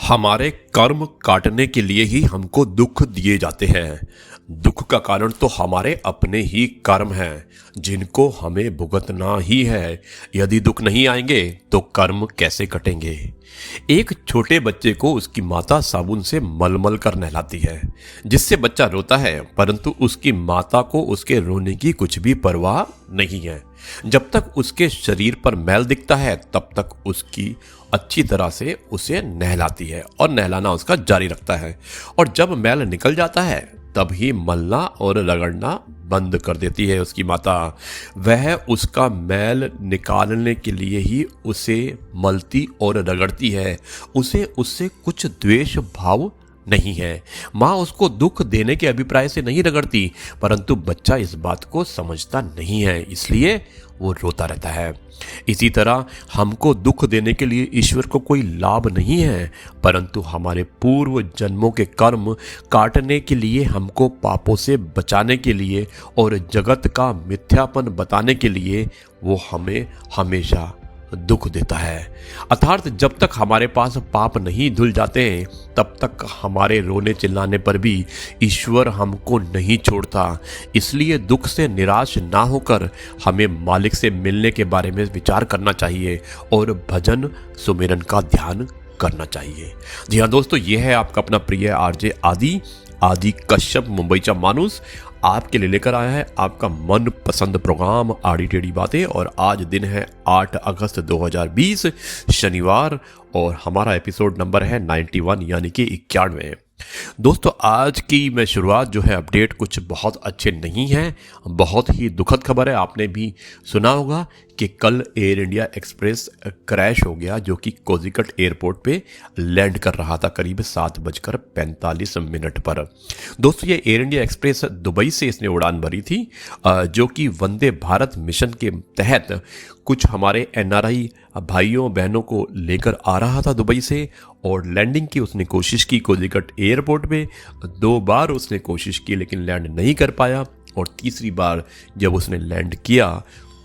हमारे कर्म काटने के लिए ही हमको दुख दिए जाते हैं। दुख का कारण तो हमारे अपने ही कर्म हैं, जिनको हमें भुगतना ही है। यदि दुख नहीं आएंगे तो कर्म कैसे कटेंगे। एक छोटे बच्चे को उसकी माता साबुन से मलमल कर नहलाती है, जिससे बच्चा रोता है, परंतु उसकी माता को उसके रोने की कुछ भी परवाह नहीं है। जब तक उसके शरीर पर मैल दिखता है तब तक उसकी अच्छी तरह से उसे नहलाती है और नहलाना उसका जारी रखता है। और जब मैल निकल जाता है तब ही मलना और रगड़ना बंद कर देती है उसकी माता। वह उसका मैल निकालने के लिए ही उसे मलती और रगड़ती है। उसे उससे कुछ द्वेष भाव नहीं है। माँ उसको दुख देने के अभिप्राय से नहीं रगड़ती, परंतु बच्चा इस बात को समझता नहीं है, इसलिए वो रोता रहता है। इसी तरह हमको दुख देने के लिए ईश्वर को कोई लाभ नहीं है, परंतु हमारे पूर्व जन्मों के कर्म काटने के लिए, हमको पापों से बचाने के लिए और जगत का मिथ्यापन बताने के लिए वो हमें हमेशा दुख देता है। अर्थात जब तक हमारे पास पाप नहीं धुल जाते हैं तब तक हमारे रोने चिल्लाने पर भी ईश्वर हमको नहीं छोड़ता। इसलिए दुख से निराश ना होकर हमें मालिक से मिलने के बारे में विचार करना चाहिए और भजन सुमिरन का ध्यान करना चाहिए। जी हाँ दोस्तों, ये है आपका अपना प्रिय आरजे आदि कश्यप, मुंबईचा मानुस, आपके लिए लेकर आया है आपका मन पसंद प्रोग्राम आड़ी टेढ़ी बातें। और आज दिन है 8 अगस्त 2020 शनिवार, और हमारा एपिसोड नंबर है 91 यानी कि 91। दोस्तों, आज की मैं शुरुआत जो है अपडेट कुछ बहुत अच्छे नहीं है, बहुत ही दुखद खबर है। आपने भी सुना होगा कि कल एयर इंडिया एक्सप्रेस क्रैश हो गया, जो कि कोझिकोड एयरपोर्ट पे लैंड कर रहा था करीब 7:45 पर। दोस्तों, ये एयर इंडिया एक्सप्रेस दुबई से इसने उड़ान भरी थी, जो कि वंदे भारत मिशन के तहत कुछ हमारे एनआरआई भाइयों बहनों को लेकर आ रहा था दुबई से। और लैंडिंग की उसने कोशिश की कोझिकोड एयरपोर्ट पे। 2 बार उसने कोशिश की लेकिन लैंड नहीं कर पाया, और तीसरी बार जब उसने लैंड किया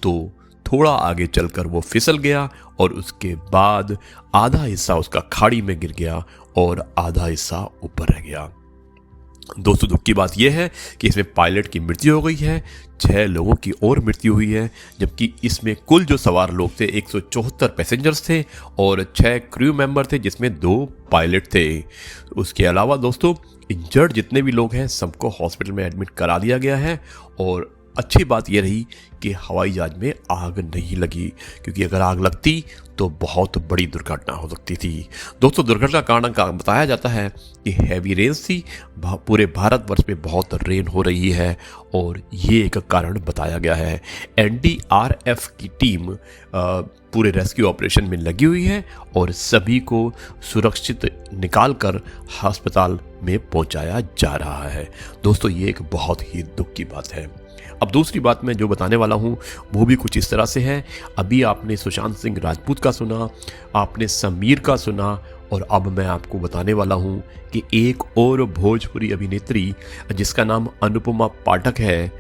तो थोड़ा आगे चलकर वो फिसल गया, और उसके बाद आधा हिस्सा उसका खाड़ी में गिर गया और आधा हिस्सा ऊपर रह गया। दोस्तों, दुख की बात यह है कि इसमें पायलट की मृत्यु हो गई है, 6 लोगों की और मृत्यु हुई है, जबकि इसमें कुल जो सवार लोग थे 174 पैसेंजर्स थे और 6 क्रू मेंबर थे, जिसमें 2 पायलट थे। उसके अलावा दोस्तों, इंजर्ड जितने भी लोग हैं सबको हॉस्पिटल में एडमिट करा दिया गया है। और अच्छी बात यह रही कि हवाई जहाज में आग नहीं लगी, क्योंकि अगर आग लगती तो बहुत बड़ी दुर्घटना हो सकती थी। दोस्तों, दुर्घटना का कारण बताया जाता है कि हैवी रेन्स थी, पूरे भारतवर्ष में बहुत रेन हो रही है, और ये एक कारण बताया गया है। एनडीआरएफ की टीम पूरे रेस्क्यू ऑपरेशन में लगी हुई है और सभी को सुरक्षित निकालकर अस्पताल में पहुंचाया जा रहा है। दोस्तों, ये एक बहुत ही दुख की बात है। अब दूसरी बात मैं जो बताने वाला हूँ वो भी कुछ इस तरह से है। अभी आपने सुशांत सिंह राजपूत का सुना, आपने समीर का सुना, और अब मैं आपको बताने वाला हूँ कि एक और भोजपुरी अभिनेत्री जिसका नाम अनुपमा पाठक है,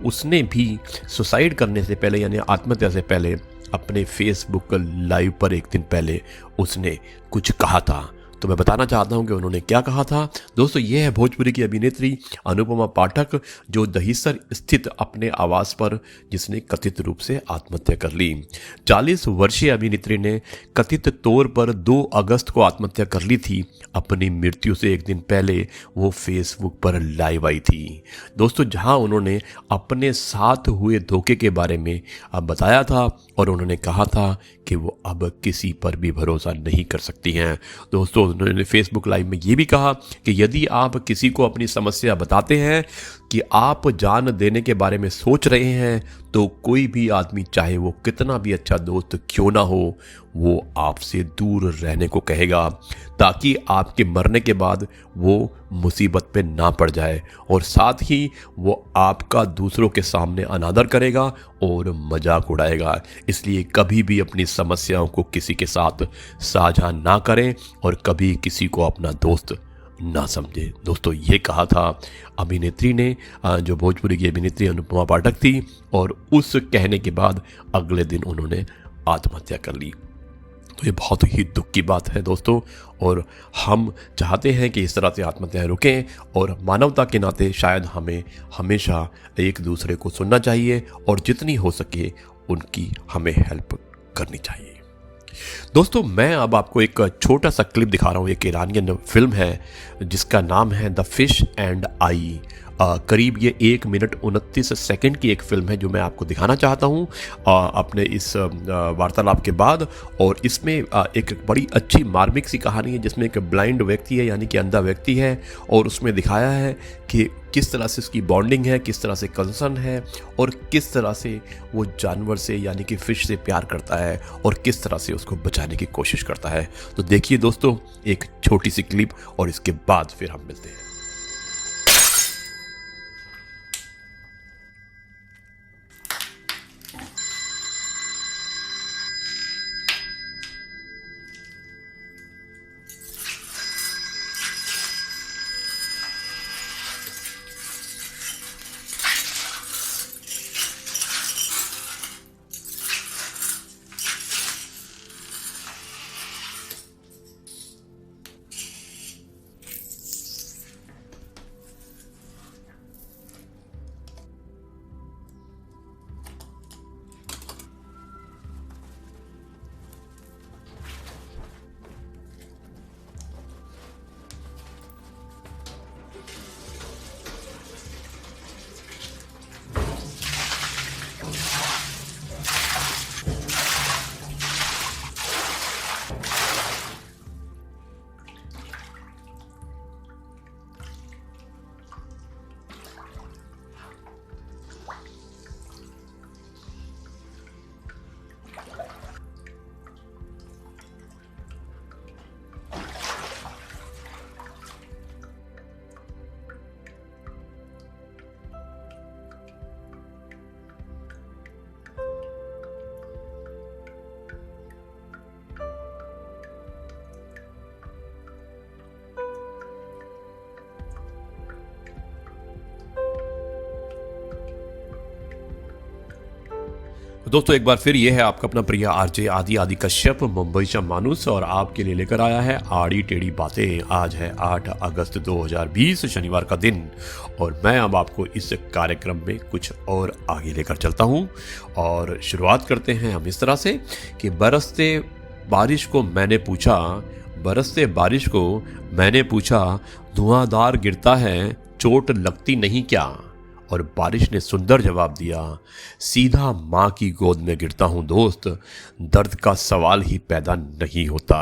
उसने भी सुसाइड करने से पहले यानी आत्महत्या से पहले अपने फेसबुक लाइव पर एक दिन पहले उसने कुछ कहा था। तो मैं बताना चाहता हूं कि उन्होंने क्या कहा था। दोस्तों, ये है भोजपुरी की अभिनेत्री अनुपमा पाठक, जो दहिसर स्थित अपने आवास पर जिसने कथित रूप से आत्महत्या कर ली। 40 वर्षीय अभिनेत्री ने कथित तौर पर 2 अगस्त को आत्महत्या कर ली थी। अपनी मृत्यु से एक दिन पहले वो फेसबुक पर लाइव आई थी दोस्तों, जहां उन्होंने अपने साथ हुए धोखे के बारे में बताया था, और उन्होंने कहा था कि वो अब किसी पर भी भरोसा नहीं कर सकती हैं। दोस्तों, उन्होंने फेसबुक लाइव में ये भी कहा कि यदि आप किसी को अपनी समस्या बताते हैं कि आप जान देने के बारे में सोच रहे हैं, तो कोई भी आदमी, चाहे वो कितना भी अच्छा दोस्त क्यों ना हो, वो आपसे दूर रहने को कहेगा, ताकि आपके मरने के बाद वो मुसीबत पे ना पड़ जाए, और साथ ही वो आपका दूसरों के सामने अनादर करेगा और मजाक उड़ाएगा। इसलिए कभी भी अपनी समस्याओं को किसी के साथ साझा ना करें और कभी किसी को अपना दोस्त ना समझे। दोस्तों, ये कहा था अभिनेत्री ने, जो भोजपुरी की अभिनेत्री अनुपमा पाठक थी, और उस कहने के बाद अगले दिन उन्होंने आत्महत्या कर ली। तो ये बहुत ही दुख की बात है दोस्तों, और हम चाहते हैं कि इस तरह से आत्महत्याएं रुकें, और मानवता के नाते शायद हमें हमेशा एक दूसरे को सुनना चाहिए और जितनी हो सके उनकी हमें हेल्प करनी चाहिए। दोस्तों, मैं अब आपको एक छोटा सा क्लिप दिखा रहा हूँ। एक ईरानियन फिल्म है जिसका नाम है द फिश एंड आई। करीब ये 1 मिनट 29 सेकंड की एक फिल्म है जो मैं आपको दिखाना चाहता हूँ अपने इस वार्तालाप के बाद। और इसमें एक बड़ी अच्छी मार्मिक सी कहानी है जिसमें एक ब्लाइंड व्यक्ति है, यानी कि अंधा व्यक्ति है, और उसमें दिखाया है कि किस तरह से उसकी बॉन्डिंग है, किस तरह से कंसर्न है, और किस तरह से वो जानवर से यानी कि फिश से प्यार करता है और किस तरह से उसको बचाने की कोशिश करता है। तो देखिए दोस्तों, एक छोटी सी क्लिप और इसके बाद फिर हम मिलते हैं। दोस्तों, एक बार फिर ये है आपका अपना प्रिय आरजे आदि कश्यप, मुंबई से मानुस, और आपके लिए लेकर आया है आड़ी टेढ़ी बातें। आज है 8 अगस्त 2020 शनिवार का दिन, और मैं अब आपको इस कार्यक्रम में कुछ और आगे लेकर चलता हूँ। और शुरुआत करते हैं हम इस तरह से कि बरसते बारिश को मैंने पूछा, धुआंधार गिरता है, चोट लगती नहीं क्या? और बारिश ने सुंदर जवाब दिया, सीधा माँ की गोद में गिरता हूँ दोस्त, दर्द का सवाल ही पैदा नहीं होता।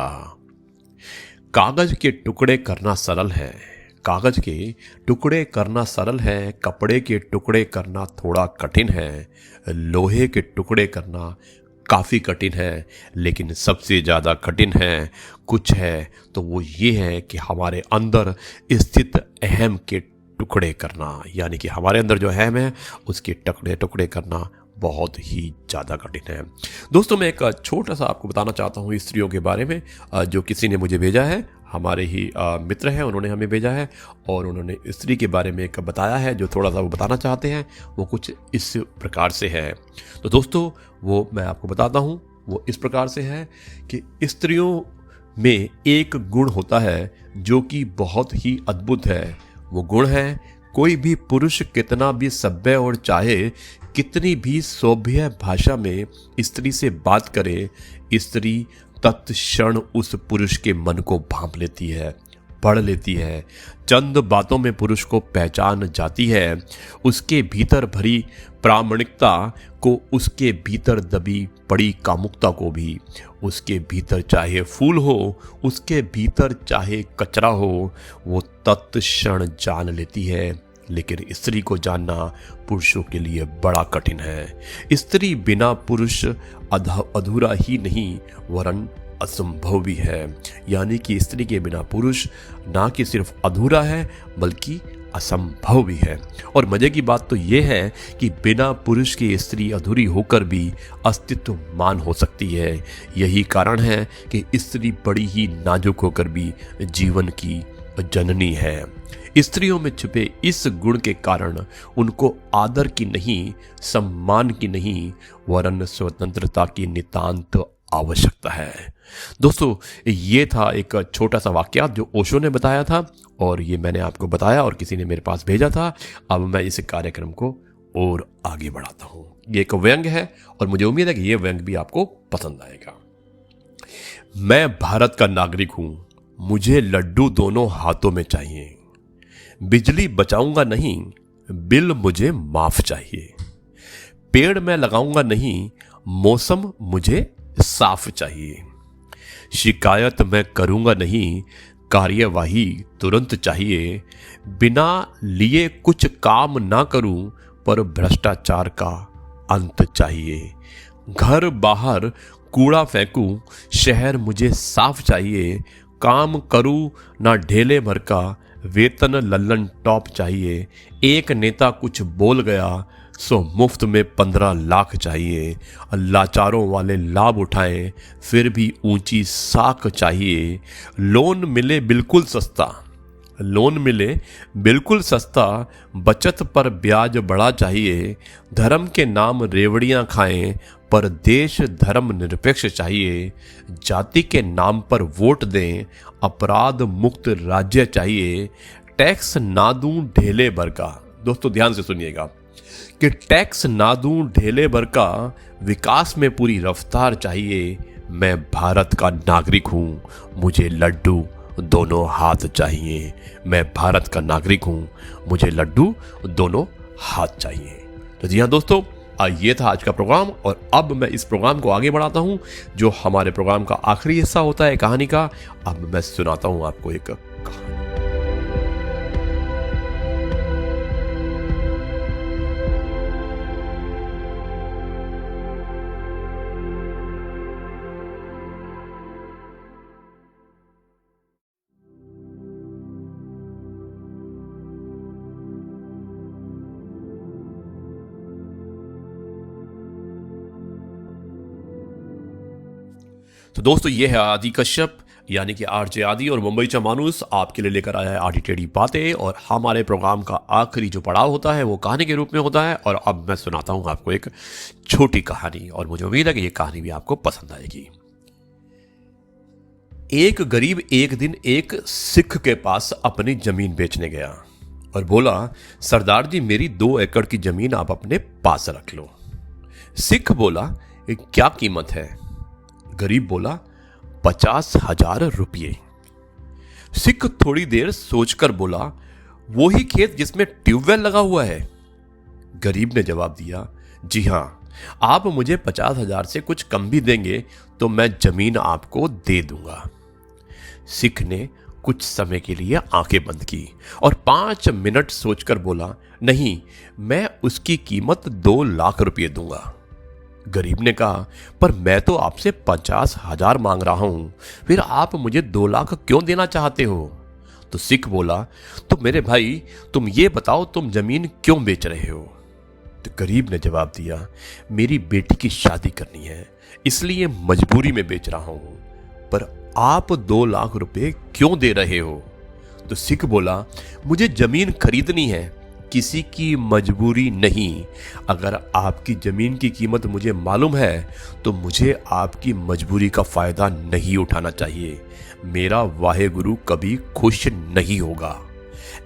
कागज के टुकड़े करना सरल है, कपड़े के टुकड़े करना थोड़ा कठिन है, लोहे के टुकड़े करना काफ़ी कठिन है, लेकिन सबसे ज़्यादा कठिन है कुछ है तो वो ये है कि हमारे अंदर स्थित अहम के टुकड़े करना, यानी कि हमारे अंदर जो अहम है उसके टुकड़े करना बहुत ही ज़्यादा कठिन है। दोस्तों, मैं एक छोटा सा आपको बताना चाहता हूँ स्त्रियों के बारे में, जो किसी ने मुझे भेजा है, हमारे ही मित्र हैं, उन्होंने हमें भेजा है, और उन्होंने स्त्री के बारे में एक बताया है जो थोड़ा सा वो बताना चाहते हैं। वो कुछ इस प्रकार से है। तो दोस्तों, वो मैं आपको बताता हूँ। वो इस प्रकार से है कि स्त्रियों में एक गुण होता है जो कि बहुत ही अद्भुत है। वो गुण है, कोई भी पुरुष कितना भी सभ्य और चाहे कितनी भी सौम्य भाषा में स्त्री से बात करे, स्त्री तत्क्षण उस पुरुष के मन को भांप लेती है, पढ़ लेती है। चंद बातों में पुरुष को पहचान जाती है, उसके भीतर भरी प्रामाणिकता को, उसके भीतर दबी पड़ी कामुकता को भी। उसके भीतर चाहे फूल हो, उसके भीतर चाहे कचरा हो, वो तत्क्षण जान लेती है। लेकिन स्त्री को जानना पुरुषों के लिए बड़ा कठिन है। स्त्री बिना पुरुष अधूरा ही नहीं वरन असंभव भी है, यानी कि स्त्री के बिना पुरुष ना कि सिर्फ अधूरा है बल्कि असंभव भी है। और मजे की बात तो यह है कि बिना पुरुष की स्त्री अधूरी होकर भी अस्तित्वमान हो सकती है। यही कारण है कि स्त्री बड़ी ही नाजुक होकर भी जीवन की जननी है। स्त्रियों में छुपे इस गुण के कारण उनको आदर की नहीं, सम्मान की नहीं, वरन स्वतंत्रता की नितांत आवश्यकता है। दोस्तों, ये था एक छोटा सा वाक्यात जो ओशो ने बताया था और ये मैंने आपको बताया और किसी ने मेरे पास भेजा था। अब मैं इस कार्यक्रम को और आगे बढ़ाता हूँ। ये एक व्यंग है और मुझे उम्मीद है कि ये व्यंग भी आपको पसंद आएगा। मैं भारत का नागरिक हूं, मुझे लड्डू दोनों हाथों में चाहिए। बिजली बचाऊंगा नहीं, बिल मुझे माफ चाहिए। पेड़ मैं लगाऊंगा नहीं, मौसम मुझे साफ चाहिए। शिकायत मैं करूंगा नहीं, कार्यवाही तुरंत चाहिए। बिना लिए कुछ काम ना करूं, पर भ्रष्टाचार का अंत चाहिए। घर बाहर कूड़ा फेंकूं, शहर मुझे साफ चाहिए। काम करूं ना ढेले भर का, वेतन लल्लन टॉप चाहिए। एक नेता कुछ बोल गया, सो मुफ्त में 15 लाख चाहिए। लाचारों वाले लाभ उठाएं, फिर भी ऊंची साख चाहिए। लोन मिले बिल्कुल सस्ता, लोन मिले बिल्कुल सस्ता, बचत पर ब्याज बढ़ा चाहिए। धर्म के नाम रेवड़ियां खाएं, पर देश धर्म निरपेक्ष चाहिए। जाति के नाम पर वोट दें, अपराध मुक्त राज्य चाहिए। टैक्स ना दूं ढेले भर का, दोस्तों ध्यान से सुनिएगा, कि टैक्स ना दूं ढेले भर का, विकास में पूरी रफ्तार चाहिए। मैं भारत का नागरिक हूं, मुझे लड्डू दोनों हाथ चाहिए। मैं भारत का नागरिक हूं, मुझे लड्डू दोनों हाथ चाहिए। तो जी हाँ दोस्तों, ये था आज का प्रोग्राम और अब मैं इस प्रोग्राम को आगे बढ़ाता हूं। जो हमारे प्रोग्राम का आखिरी हिस्सा होता है कहानी का, अब मैं सुनाता हूं आपको एक कहानी। तो दोस्तों, ये है आदि कश्यप यानी कि आरजे आदि और मुंबईचा मानुस आपके लिए लेकर आया है आधी टेढ़ी बातें। और हमारे प्रोग्राम का आखिरी जो पड़ाव होता है वो कहानी के रूप में होता है। और अब मैं सुनाता हूं आपको एक छोटी कहानी और मुझे उम्मीद है कि ये कहानी भी आपको पसंद आएगी। एक गरीब एक दिन एक सिख के पास अपनी जमीन बेचने गया और बोला, सरदार जी मेरी 2 एकड़ की जमीन आप अपने पास रख लो। सिख बोला, क्या कीमत है? गरीब बोला, 50,000 रुपये। सिख थोड़ी देर सोचकर बोला, वो ही खेत जिसमें ट्यूबवेल लगा हुआ है? गरीब ने जवाब दिया, जी हां, आप मुझे 50,000 से कुछ कम भी देंगे तो मैं जमीन आपको दे दूंगा। सिख ने कुछ समय के लिए आंखें बंद की और 5 मिनट सोचकर बोला, नहीं, मैं उसकी कीमत 2 लाख रुपये दूंगा। गरीब ने कहा, पर मैं तो आपसे 50,000 मांग रहा हूं, फिर आप मुझे 2 लाख क्यों देना चाहते हो? तो सिख बोला, तो मेरे भाई तुम ये बताओ, तुम जमीन क्यों बेच रहे हो? तो गरीब ने जवाब दिया, मेरी बेटी की शादी करनी है, इसलिए मजबूरी में बेच रहा हूं। पर आप 2 लाख रुपए क्यों दे रहे हो? तो सिख बोला, मुझे जमीन खरीदनी है, किसी की मजबूरी नहीं। अगर आपकी जमीन की कीमत मुझे मालूम है तो मुझे आपकी मजबूरी का फायदा नहीं उठाना चाहिए। मेरा वाहेगुरु कभी खुश नहीं होगा।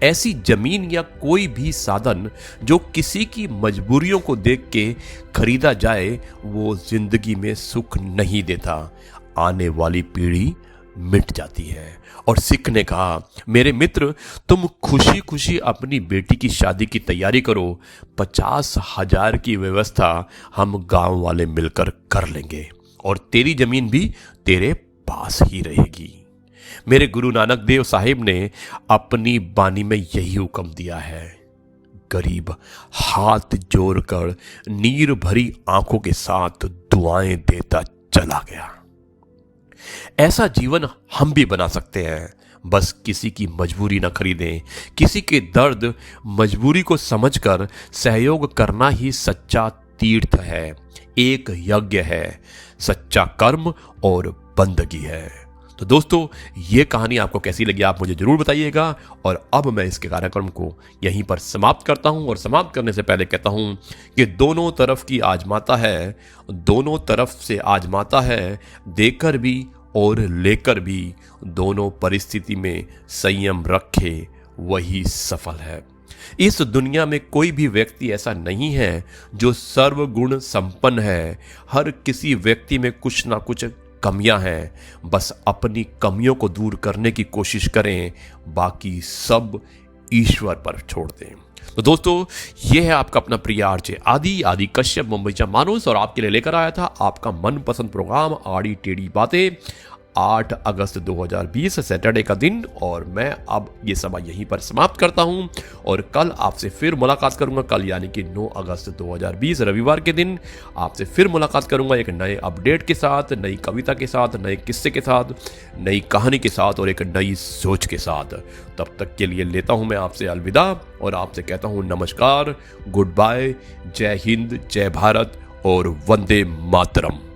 ऐसी जमीन या कोई भी साधन जो किसी की मजबूरियों को देख के खरीदा जाए, वो जिंदगी में सुख नहीं देता, आने वाली पीढ़ी मिट जाती है। और सिख ने कहा, मेरे मित्र, तुम खुशी खुशी अपनी बेटी की शादी की तैयारी करो, 50,000 की व्यवस्था हम गांव वाले मिलकर कर लेंगे और तेरी जमीन भी तेरे पास ही रहेगी। मेरे गुरु नानक देव साहिब ने अपनी बानी में यही हुक्म दिया है। गरीब हाथ जोड़कर नीर भरी आंखों के साथ दुआएं देता चला गया। ऐसा जीवन हम भी बना सकते हैं, बस किसी की मजबूरी न खरीदें। किसी के दर्द मजबूरी को समझकर सहयोग करना ही सच्चा तीर्थ है, एक यज्ञ है, सच्चा कर्म और बंदगी है। तो दोस्तों, ये कहानी आपको कैसी लगी आप मुझे ज़रूर बताइएगा। और अब मैं इसके कार्यक्रम को यहीं पर समाप्त करता हूँ, और समाप्त करने से पहले कहता हूँ कि दोनों तरफ की आजमाता है, दोनों तरफ से आजमाता है, देकर भी और लेकर भी, दोनों परिस्थिति में संयम रखे वही सफल है। इस दुनिया में कोई भी व्यक्ति ऐसा नहीं है जो सर्वगुण संपन्न है। हर किसी व्यक्ति में कुछ ना कुछ कमियां हैं, बस अपनी कमियों को दूर करने की कोशिश करें, बाकी सब ईश्वर पर छोड़ दें। तो दोस्तों, ये है आपका अपना प्रिय आरजे आदि कश्यप मुंबईचा मानुस, और आपके लिए लेकर आया था आपका मनपसंद प्रोग्राम आड़ी टेढ़ी बातें। 8 अगस्त 2020 सैटरडे का दिन, और मैं अब ये समय यहीं पर समाप्त करता हूं, और कल आपसे फिर मुलाकात करूंगा। कल यानी कि 9 अगस्त 2020 रविवार के दिन आपसे फिर मुलाकात करूंगा एक नए अपडेट के साथ, नई कविता के साथ, नए किस्से के साथ, नई कहानी के साथ, और एक नई सोच के साथ। तब तक के लिए लेता हूं मैं आपसे अलविदा, और आपसे कहता हूं नमस्कार, गुड बाय, जय हिंद, जय भारत और वंदे मातरम।